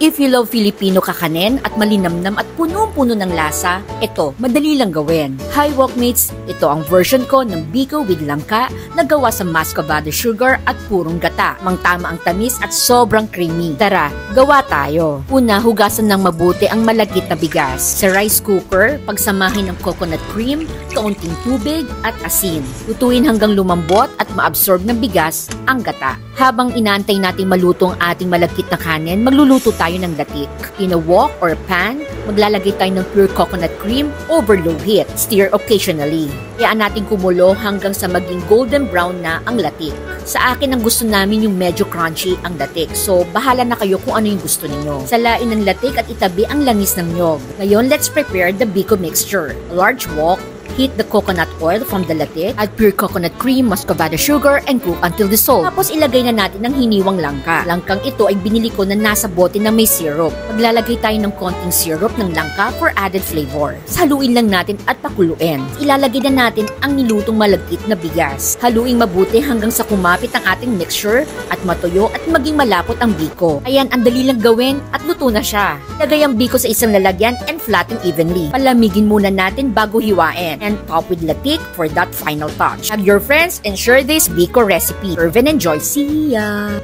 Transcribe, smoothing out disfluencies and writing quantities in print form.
If you love Filipino kakanin at malinamnam at punong-puno ng lasa, ito, madali lang gawin. Hi Walkmates, ito ang version ko ng biko with langka na gawa sa muscovado sugar at purong gata. Mangtama ang tamis at sobrang creamy. Tara, gawa tayo. Una, hugasan ng mabuti ang malagkit na bigas. Sa rice cooker, pagsamahin ng coconut cream, kaunting tubig at asin. Lutuin hanggang lumambot at maabsorb ng bigas ang gata. Habang inaantay natin maluto ang ating malagkit na kanin, magluluto tayo ng latik. In a wok or pan, maglalagay tayo ng pure coconut cream over low heat. Stir occasionally. Hayaan natin kumulo hanggang sa maging golden brown na ang latik. Sa akin, ang gusto namin yung medyo crunchy ang latik. So, bahala na kayo kung ano yung gusto ninyo. Salain ng latik at itabi ang langis ng nyog. Ngayon, let's prepare the biko mixture. A large wok. Heat the coconut oil from the latik, add pure coconut cream, muscovado sugar, and cook until dissolved. Tapos ilagay na natin ang hiniwang langka. Langkang ito ay binili ko na nasa bote na may syrup. Maglalagay tayo ng konting syrup ng langka for added flavor. Haluin lang natin at pakuluin. Ilalagay na natin ang nilutong malagkit na bigas. Haluin mabuti hanggang sa kumapit ang ating mixture at matuyo at maging malapot ang biko. Ayan, ang dali lang gawin at luto na siya. Lagay ang biko sa isang lalagyan and flatten evenly. Palamigin muna natin bago hiwain. And top with latik for that final touch. Tag your friends and share this biko recipe. Serve and enjoy. See ya!